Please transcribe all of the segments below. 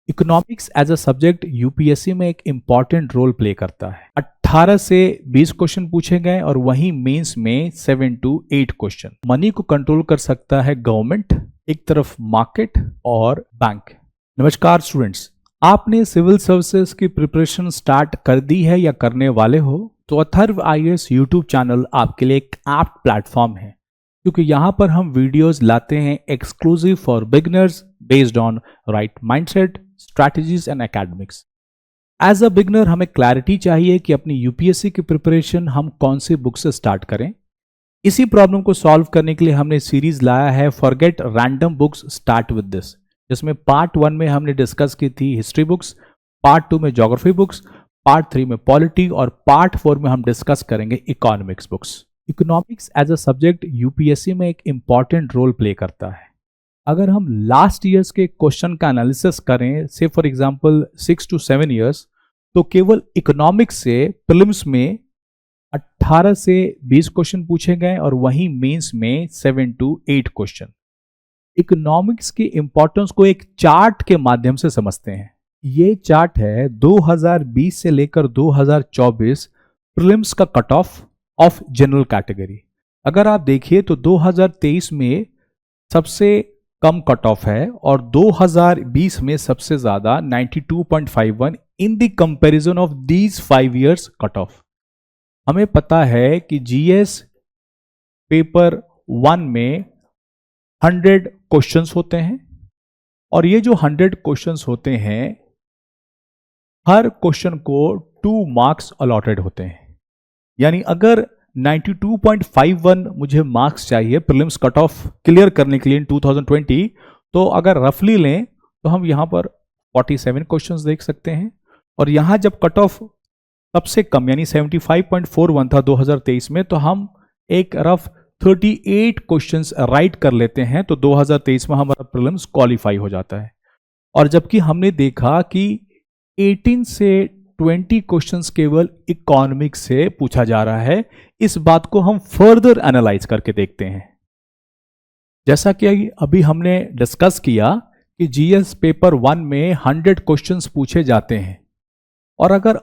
Economics as a subject UPSC में एक important role play करता है। 18 से 20 क्वेश्चन पूछे गए और वहीं मेंस में 7 to 8 क्वेश्चन। मनी को कंट्रोल कर सकता है गवर्नमेंट, एक तरफ मार्केट और बैंक। नमस्कार स्टूडेंट्स, आपने सिविल सर्विसेज की प्रिपरेशन स्टार्ट कर दी है या करने वाले हो तो अथर्व आईएएस यूट्यूब चैनल आपके लिए एक एप्ट प्लेटफॉर्म है, क्योंकि यहाँ पर हम वीडियोस लाते हैं exclusive for beginners based on right mindset, strategies and academics. As a beginner हमें क्लैरिटी चाहिए कि अपनी यूपीएससी की प्रिपरेशन हम कौन सी बुक से स्टार्ट करें। इसी प्रॉब्लम को सॉल्व करने के लिए हमने सीरीज लाया है forget random books start with this, जिसमें पार्ट 1 में हमने डिस्कस की थी हिस्ट्री बुक्स, पार्ट 2 में ज्योग्राफी बुक्स, पार्ट 3 में पॉलिटी और पार्ट 4 में हम डिस्कस करेंगे economics books. Economics as a subject UPSC में एक इंपॉर्टेंट रोल प्ले करता है। अगर हम लास्ट ईयर्स के क्वेश्चन का एनालिसिस करें, से फॉर एग्जांपल 6 to 7 इयर्स, तो केवल इकोनॉमिक्स से प्रीलिम्स में 18 से 20 क्वेश्चन पूछे गए और वहीं मेंस में 7 to 8 क्वेश्चन। इकोनॉमिक्स की इंपॉर्टेंस को एक चार्ट के माध्यम से समझते हैं। ये चार्ट है 2020 से लेकर 2024 प्रीलिम्स का कट ऑफ जनरल कैटेगरी। अगर आप देखिए तो 2023 में सबसे कम कट ऑफ है और 2020 में सबसे ज्यादा 92.51 in the comparison of these 5 years cut off. हमें पता है कि जीएस पेपर 1 में 100 क्वेश्चंस होते हैं और ये जो 100 क्वेश्चंस होते हैं, हर क्वेश्चन को 2 मार्क्स अलॉटेड होते हैं। यानी अगर 92.51 मुझे मार्क्स चाहिए प्रीलिम्स कट ऑफ क्लियर करने के लिए इन 2020, तो अगर रफली लें तो हम यहां पर 47 क्वेश्चंस देख सकते हैं। और यहां जब कट ऑफ सबसे कम यानी 75.41 था 2023 में, तो हम एक रफ 38 क्वेश्चंस राइट कर लेते हैं, तो 2023 में हमारा प्रीलिम्स क्वालिफाई हो जाता है। और जबकि हमने देखा कि 18 से 20 क्वेश्चंस केवल इकोनॉमिक्स से पूछा जा रहा है। इस बात को हम फर्दर एनालाइज करके देखते हैं। जैसा कि अभी हमने डिस्कस किया कि जीएस पेपर 1 में 100 क्वेश्चंस पूछे जाते हैं और अगर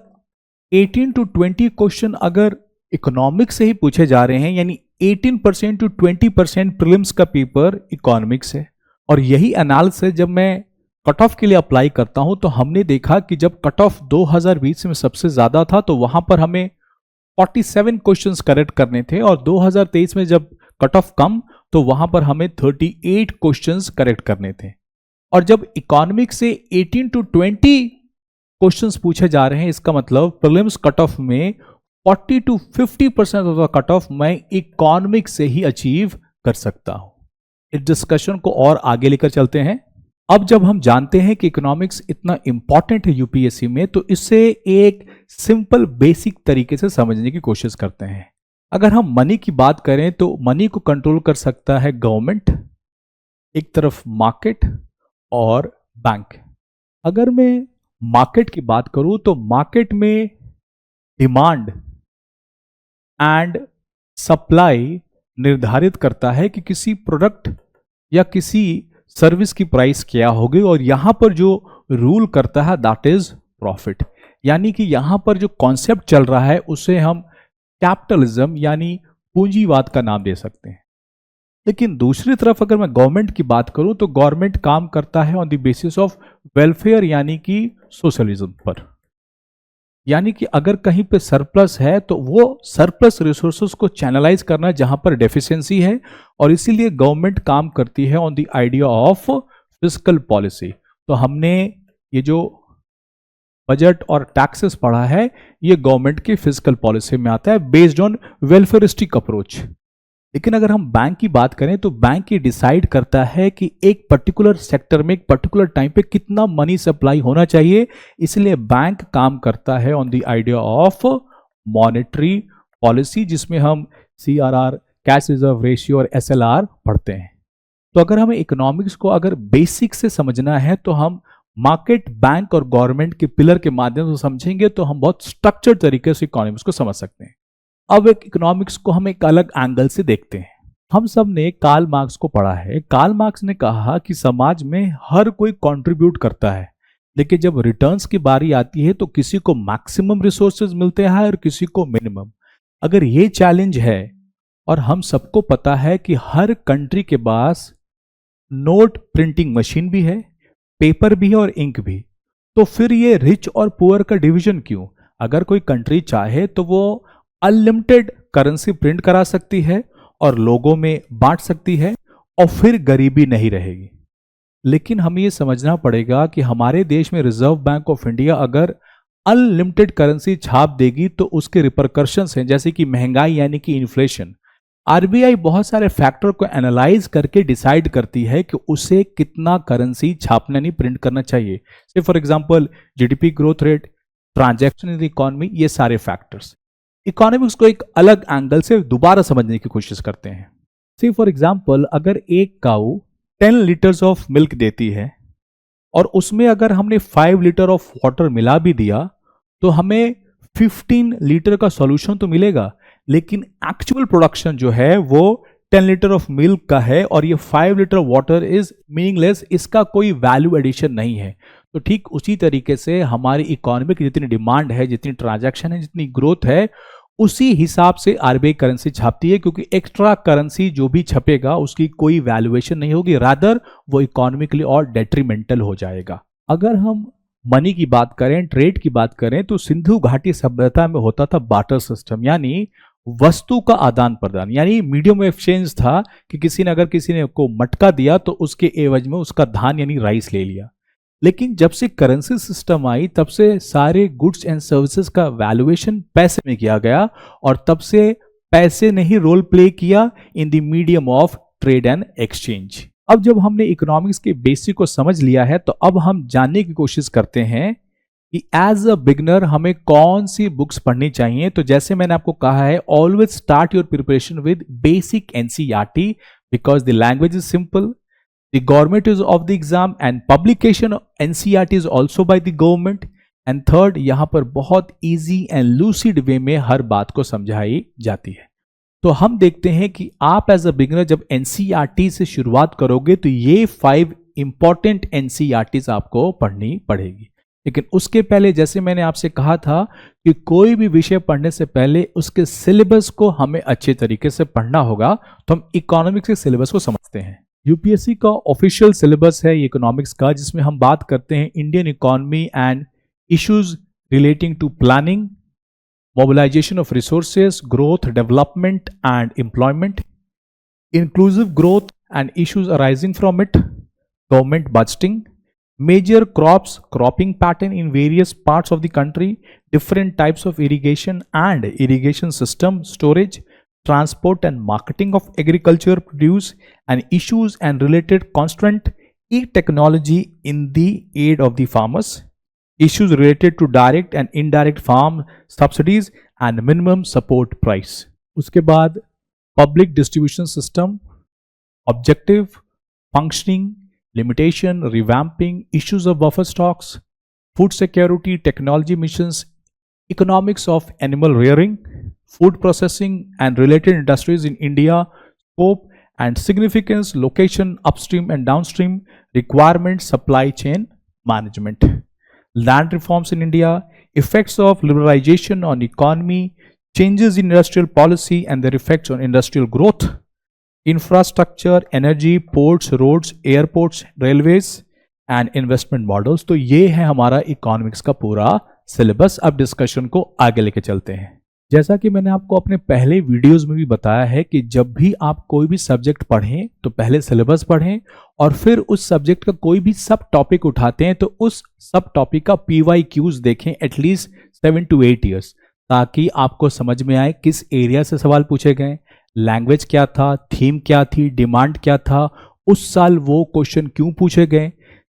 18 to 20 क्वेश्चन अगर इकोनॉमिक्स से ही पूछे जा रहे हैं, यानी 18% to 20% प्रीलिम्स का पेपर इकोनॉमिक्स है। और यही एनालिसिस जब मैं कट ऑफ के लिए अप्लाई करता हूं तो हमने देखा कि जब कट ऑफ 2020 में सबसे ज्यादा था तो वहां पर हमें 47 क्वेश्चंस करेक्ट करने थे और 2023 में जब कट ऑफ कम तो वहां पर हमें 38 क्वेश्चंस करेक्ट करने थे। और जब इकोनॉमिक्स से 18 to 20 क्वेश्चंस पूछे जा रहे हैं, इसका मतलब प्रीलिम्स कट ऑफ में 40 to 50% of the cut off मैं इकोनॉमिक्स से ही अचीव कर सकता हूं। इस डिस्कशन को और आगे लेकर चलते हैं। अब जब हम जानते हैं कि इकोनॉमिक्स इतना इंपॉर्टेंट है यूपीएससी में, तो इससे एक सिंपल बेसिक तरीके से समझने की कोशिश करते हैं। अगर हम मनी की बात करें तो मनी को कंट्रोल कर सकता है गवर्नमेंट, एक तरफ मार्केट और बैंक। अगर मैं मार्केट की बात करूं तो मार्केट में डिमांड एंड सप्लाई निर्धारित करता है कि किसी प्रोडक्ट या किसी सर्विस की प्राइस क्या होगी, और यहां पर जो रूल करता है दैट इज प्रॉफिट। यानी कि यहां पर जो कॉन्सेप्ट चल रहा है उसे हम कैपिटलिज्म यानी पूंजीवाद का नाम दे सकते हैं। लेकिन दूसरी तरफ अगर मैं गवर्नमेंट की बात करूं तो गवर्नमेंट काम करता है on the basis of welfare यानी कि सोशलिज्म पर। यानी कि अगर कहीं पे सरप्लस है तो वो सरप्लस रिसोर्सेज को चैनलाइज करना जहां पर डेफिशिएंसी है, और इसीलिए गवर्नमेंट काम करती है on the idea of fiscal policy. तो हमने ये जो बजट और टैक्सेस पढ़ा है ये गवर्नमेंट की फिस्कल पॉलिसी में आता है बेस्ड ऑन वेलफेयरिस्टिक अप्रोच। लेकिन अगर हम बैंक की बात करें तो बैंक ये डिसाइड करता है कि एक पर्टिकुलर सेक्टर में एक पर्टिकुलर टाइम पे कितना मनी सप्लाई होना चाहिए, इसलिए बैंक काम करता है on the idea of monetary policy, जिसमें हम सीआरआर, कैश रिजर्व रेशियो और एसएलआर पढ़ते हैं। तो अगर हमें इकोनॉमिक्स को अगर बेसिक से समझना है तो हम मार्केट, बैंक और गवर्नमेंट के पिलर के माध्यम से समझेंगे तो हम बहुत स्ट्रक्चर्ड तरीके से इकोनॉमिक्स को समझ सकते हैं। अब एक इकोनॉमिक्स को हम एक अलग एंगल से देखते हैं। हम सब ने कार्ल मार्क्स को पढ़ा है। कार्ल मार्क्स ने कहा कि समाज में हर कोई कंट्रीब्यूट करता है, लेकिन जब रिटर्न्स की बारी आती है तो किसी को मैक्सिमम रिसोर्सेज मिलते हैं और किसी को मिनिमम। अगर ये चैलेंज है और हम सबको पता है कि हर कंट्री के पास नोट प्रिंटिंग मशीन भी है, पेपर भी है और इंक भी, तो फिर ये रिच और पुअर का डिवीजन क्यों? अगर कोई कंट्री चाहे तो वो अनलिमिटेड करेंसी प्रिंट करा सकती है और लोगों में बांट सकती है और फिर गरीबी नहीं रहेगी। लेकिन हमें ये समझना पड़ेगा कि हमारे देश में रिजर्व बैंक ऑफ इंडिया अगर अनलिमिटेड करेंसी छाप देगी तो उसके रिपरकशंस हैं, जैसे कि महंगाई यानी कि इन्फ्लेशन। आरबीआई बहुत सारे फैक्टर को एनालाइज करके डिसाइड करती है कि उसे कितना करेंसी छापना नहीं प्रिंट करना चाहिए। से for example GDP growth rate, transaction in the economy, ये सारे फैक्टर्स इकोनॉमिक्स को एक अलग एंगल से दोबारा समझने की कोशिश करते हैं। से फॉर एग्जांपल अगर एक काऊ 10 लीटर्स ऑफ मिल्क देती है और उसमें अगर हमने 5 लीटर ऑफ वाटर मिला भी दिया तो हमें 15 लीटर का सॉल्यूशन तो मिलेगा, लेकिन एक्चुअल प्रोडक्शन जो है वो 10 लीटर ऑफ मिल्क का है और ये 5 लीटर वाटर इज मीनिंगलेस, इसका कोई वैल्यू एडिशन नहीं है। तो ठीक उसी तरीके से हमारी इकोनॉमी की जितनी डिमांड है, जितनी ट्रांजैक्शन है, जितनी ग्रोथ है, उसी हिसाब से आरबीआई करेंसी छापती है, क्योंकि एक्स्ट्रा करेंसी जो भी छपेगा उसकी कोई वैल्यूएशन नहीं होगी, रादर वो इकोनॉमिकली और डेट्रीमेंटल हो जाएगा। अगर हम मनी की बात करें, ट्रेड की बात करें, तो सिंधु घाटी सभ्यता में होता था बार्टर सिस्टम, यानी वस्तु का आदान प्रदान, यानी मीडियम ऑफ एक्सचेंज था कि किसी ने अगर किसी ने को मटका दिया तो उसके एवज में उसका धान यानी राइस ले लिया। लेकिन जब से करेंसी सिस्टम आई तब से सारे गुड्स एंड सर्विसेज का वैल्यूएशन पैसे में किया गया और तब से पैसे ने ही रोल प्ले किया in the medium of trade and exchange. अब जब हमने इकोनॉमिक्स के बेसिक को समझ लिया है तो अब हम जानने की कोशिश करते हैं कि एज अ बिगनर हमें कौन सी बुक्स पढ़नी चाहिए। तो जैसे मैंने आपको कहा है, always start your preparation with basic NCERT because the language is simple, the government is of the exam and publication of NCERT is also by the government, and third यहाँ पर बहुत easy and lucid way में हर बात को समझाई जाती है। तो हम देखते हैं कि आप एज अ बिगिनर जब NCERT से शुरुआत करोगे तो ये 5 इंपॉर्टेंट NCERTs आपको पढ़नी पड़ेगी। लेकिन उसके पहले जैसे मैंने आपसे कहा था कि कोई भी विषय पढ़ने से पहले उसके सिलेबस को हमें अच्छे तरीके से पढ़ना होगा। तो हम इकोनॉमिक्स के सिलेबस को समझते हैं। यूपीएससी का ऑफिशियल सिलेबस है इकोनॉमिक्स का, जिसमें हम बात करते हैं Indian economy and issues relating to planning, mobilisation of resources, growth, development and employment, inclusive growth and issues arising from it, government budgeting, major crops, cropping pattern in various parts of the country, different types of irrigation and irrigation system, storage, transport and marketing of agriculture produce and issues and related constraint, e-technology in the aid of the farmers, issues related to direct and indirect farm subsidies and minimum support price. उसके बाद public distribution system, objective, functioning, limitation, revamping, issues of buffer stocks, food security, technology missions, economics of animal rearing, food processing and related industries in India, scope and significance, location, upstream and downstream, requirements, supply chain management, land reforms in India, effects of liberalization on economy, changes in industrial policy and their effects on industrial growth, infrastructure, energy, ports, roads, airports, railways and investment models. तो ये है हमारा economics का पूरा syllabus. अब discussion को आगे लेके चलते हैं। जैसा कि मैंने आपको अपने पहले वीडियोस में भी बताया है कि जब भी आप कोई भी सब्जेक्ट पढ़ें तो पहले सिलेबस पढ़ें और फिर उस सब्जेक्ट का कोई भी सब टॉपिक उठाते हैं तो उस सब टॉपिक का PYQs देखें एटलीस्ट 7 to 8 ईयर्स, ताकि आपको समझ में आए किस एरिया से सवाल पूछे गए, लैंग्वेज क्या था, थीम क्या थी, डिमांड क्या था, उस साल वो क्वेश्चन क्यों पूछे गए।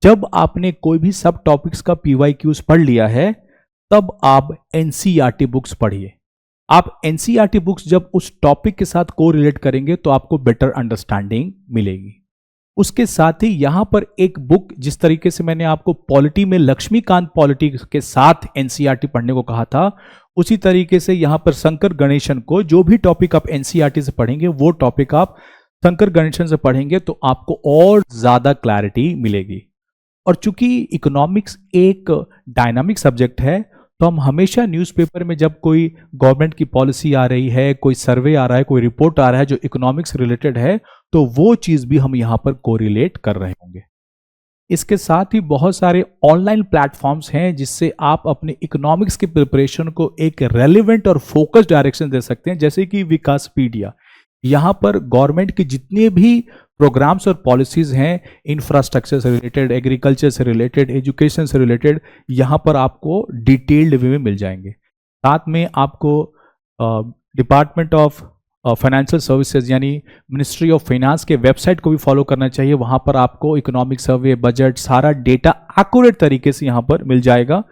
जब आपने कोई भी सब टॉपिक्स का PYQs पढ़ लिया है तब आप NCERT बुक्स पढ़िए। आप NCERT बुक्स जब उस टॉपिक के साथ कोरिलेट करेंगे तो आपको बेटर अंडरस्टैंडिंग मिलेगी। उसके साथ ही यहां पर एक बुक, जिस तरीके से मैंने आपको पॉलिटी में लक्ष्मीकांत पॉलिटी के साथ NCERT पढ़ने को कहा था, उसी तरीके से यहां पर शंकर गणेशन को जो भी टॉपिक आप NCERT से पढ़ेंगे वो टॉपिक आप शंकर गणेशन से पढ़ेंगे तो आपको और ज्यादा क्लैरिटी मिलेगी। और चूंकि इकोनॉमिक्स एक डायनामिक सब्जेक्ट है, तो हम हमेशा न्यूज़पेपर में जब कोई गवर्नमेंट की पॉलिसी आ रही है, कोई सर्वे आ रहा है, कोई रिपोर्ट आ रहा है जो इकोनॉमिक्स रिलेटेड है, तो वो चीज़ भी हम यहाँ पर कोरिलेट कर रहे होंगे। इसके साथ ही बहुत सारे ऑनलाइन प्लेटफॉर्म्स हैं जिससे आप अपने इकोनॉमिक्स की प्रिपरेशन को एक रेलिवेंट और फोकस डायरेक्शन दे सकते हैं, जैसे कि विकासपीडिया। यहाँ पर गवर्नमेंट के जितने भी प्रोग्राम्स और पॉलिसीज हैं, इंफ्रास्ट्रक्चर से रिलेटेड, एग्रीकल्चर से रिलेटेड, एजुकेशन से रिलेटेड, यहाँ पर आपको डिटेल्ड वे में मिल जाएंगे। साथ में आपको डिपार्टमेंट ऑफ फाइनेंशियल सर्विसेज यानी मिनिस्ट्री ऑफ फाइनेंस के वेबसाइट को भी फॉलो करना चाहिए। वहाँ पर आपको इकोनॉमिक सर्वे, बजट, सारा डेटा एक्यूरेट तरीके से यहाँ पर मिल जाएगा।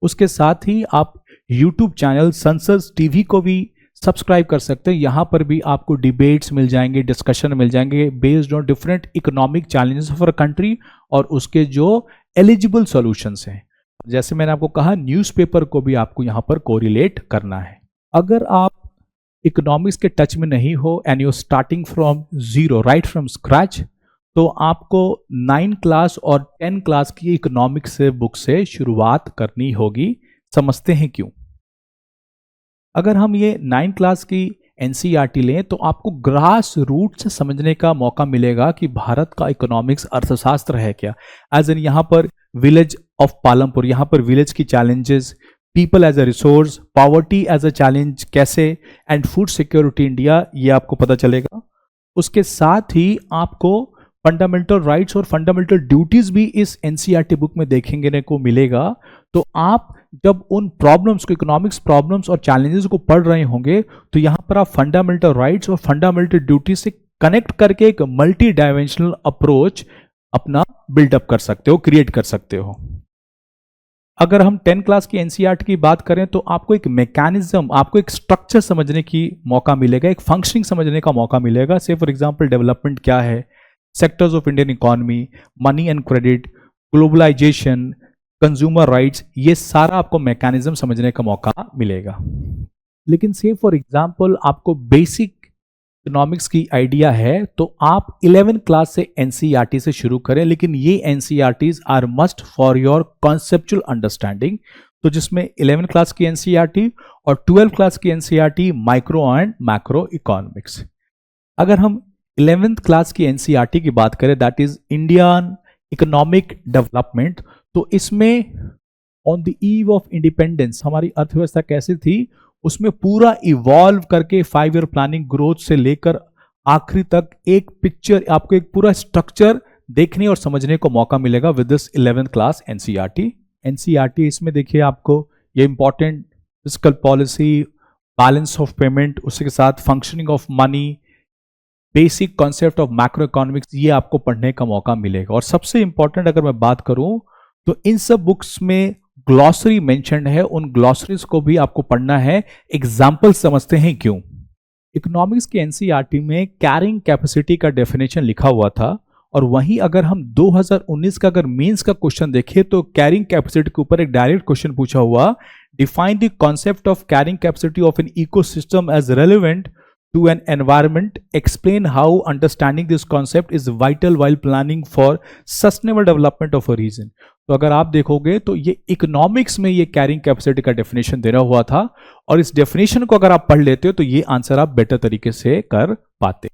उसके साथ ही आप यूट्यूब चैनल संसद टीवी को भी सब्सक्राइब कर सकते हैं। यहाँ पर भी आपको डिबेट्स मिल जाएंगे, डिस्कशन मिल जाएंगे based on different economic challenges of a country और उसके जो एलिजिबल सॉल्यूशंस हैं। जैसे मैंने आपको कहा, न्यूज़पेपर को भी आपको यहाँ पर कोरिलेट करना है। अगर आप इकोनॉमिक्स के टच में नहीं हो and you starting from zero, right from scratch, तो आपको 9 क्लास और 10 क्लास की इकोनॉमिक्स से बुक से शुरुआत करनी होगी। समझते हैं क्यों? अगर हम ये 9 क्लास की एनसीईआरटी लें तो आपको ग्रास रूट से समझने का मौका मिलेगा कि भारत का इकोनॉमिक्स अर्थशास्त्र है क्या। एज इन यहाँ पर विलेज ऑफ पालमपुर, यहाँ पर विलेज की challenges, people as a resource, poverty as a challenge कैसे, एंड फूड सिक्योरिटी इंडिया, ये आपको पता चलेगा। उसके साथ ही आपको फंडामेंटल राइट्स और फंडामेंटल ड्यूटीज भी इस एनसीईआरटी बुक में देखेंगे को मिलेगा। तो आप जब उन प्रॉब्लम्स को, इकोनॉमिक्स प्रॉब्लम्स और चैलेंजेस को पढ़ रहे होंगे, तो यहां पर आप फंडामेंटल राइट्स और फंडामेंटल ड्यूटीज से कनेक्ट करके एक मल्टी डायमेंशनल अप्रोच अपना बिल्डअप कर सकते हो, क्रिएट कर सकते हो। अगर हम 10 क्लास की एनसीईआरटी की बात करें तो आपको एक मैकेनिज्म, आपको एक स्ट्रक्चर समझने की मौका मिलेगा, एक फंक्शनिंग समझने का मौका मिलेगा। से फॉर एग्जांपल डेवलपमेंट क्या है, sectors of Indian economy, money and credit, globalisation, consumer rights, ये सारा आपको मैकेनिज्म समझने का मौका मिलेगा। लेकिन से फॉर एग्जांपल आपको बेसिक इकोनॉमिक्स की आइडिया है तो आप 11 क्लास से एनसीईआरटी से शुरू करें, लेकिन ये NCERTs are must for your conceptual understanding. तो जिसमें 11 क्लास की एनसीईआरटी और 12 क्लास की NCERT micro and macro economics. अगर हम 11th क्लास की एनसीईआरटी की बात करें, that is Indian economic development, तो इसमें on the eve of independence हमारी अर्थव्यवस्था कैसी थी, उसमें पूरा इवॉल्व करके 5 ईयर प्लानिंग ग्रोथ से लेकर आखिरी तक एक पिक्चर, आपको एक पूरा स्ट्रक्चर देखने और समझने को मौका मिलेगा with this 11th class NCERT. NCERT इसमें देखिए आपको ये important fiscal policy, balance of payment, उसके साथ functioning of money, basic concept of macro economics, ये आपको पढ़ने का मौका मिलेगा। और सबसे इंपॉर्टेंट अगर मैं बात करूं तो इन सब बुक्स में ग्लॉसरी मेंशन्ड है, उन ग्लॉसरीज को भी आपको पढ़ना है। एग्जाम्पल समझते हैं क्यों। इकोनॉमिक्स के एनसीईआरटी में कैरिंग कैपेसिटी का डेफिनेशन लिखा हुआ था, और वहीं अगर हम 2019 का अगर मेंस का क्वेश्चन देखें तो कैरिंग कैपेसिटी के ऊपर एक डायरेक्ट क्वेश्चन पूछा हुआ, define the concept of carrying capacity of an ecosystem as relevant to an environment, explain how understanding this concept is vital while planning for sustainable development of a region। तो अगर आप देखोगे तो ये economics में ये कैरिंग कैपेसिटी का definition देना हुआ था, और इस डेफिनेशन को अगर आप पढ़ लेते हो तो ये आंसर आप बेटर तरीके से कर पाते।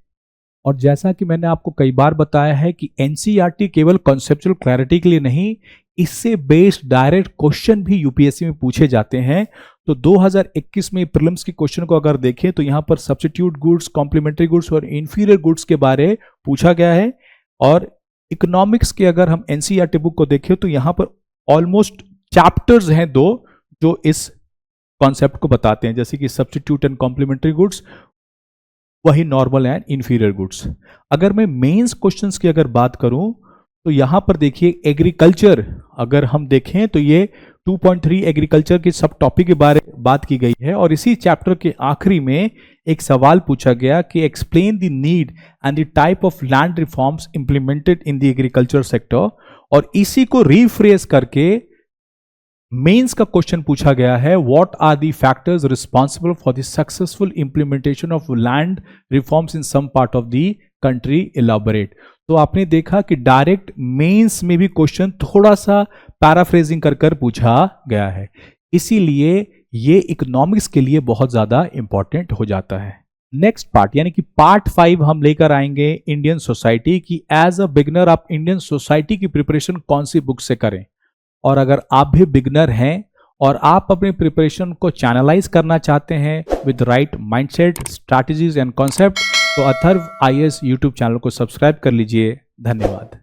और जैसा कि मैंने आपको कई बार बताया है कि एनसीईआरटी केवल कॉन्सेप्चुअल क्लैरिटी के लिए नहीं, इससे बेस्ड डायरेक्ट क्वेश्चन भी यूपीएससी में पूछे जाते हैं। तो 2021 में प्रीलिम्स के क्वेश्चन को अगर देखें तो यहां पर सब्स्टिट्यूट गुड्स, कॉम्प्लीमेंट्री गुड्स और इंफीरियर गुड्स के बारे पूछा गया है। और इकोनॉमिक्स के अगर हम एनसीईआरटी बुक को देखें तो यहां पर ऑलमोस्ट चैप्टर्स हैं 2 जो इस कॉन्सेप्ट को बताते हैं, जैसे कि सब्स्टिट्यूट एंड कॉम्प्लीमेंट्री गुड्स, वही नॉर्मल एंड इंफीरियर गुड्स। अगर मैं मेंस क्वेश्चंस की अगर बात करूं तो यहां पर देखिए एग्रीकल्चर, अगर हम देखें तो ये 2.3 एग्रीकल्चर के सब टॉपिक के बारे में बात की गई है। और इसी चैप्टर के आखिरी में एक सवाल पूछा गया कि explain the need and the type of land reforms implemented in the agriculture sector. और इसी को रीफ्रेज करके मेंस का क्वेश्चन पूछा गया है, what are the factors responsible for the successful implementation of land reforms in some part of the country, elaborate. तो आपने देखा कि डायरेक्ट मेंस में भी क्वेश्चन थोड़ा सा पैराफ्रेजिंग कर कर पूछा गया है, इसीलिए ये इकोनॉमिक्स के लिए बहुत ज्यादा इंपॉर्टेंट हो जाता है। नेक्स्ट पार्ट यानी कि पार्ट 5 हम लेकर आएंगे इंडियन सोसाइटी की। एज अ बिगनर आप इंडियन सोसाइटी की प्रिपरेशन कौन सी बुक से करें, और अगर आप भी बिगनर हैं और आप अपने प्रिपरेशन को चैनलाइज करना चाहते हैं with right mindset, strategies and concept, तो अथर्व IAS यूट्यूब चैनल को सब्सक्राइब कर लीजिए। धन्यवाद।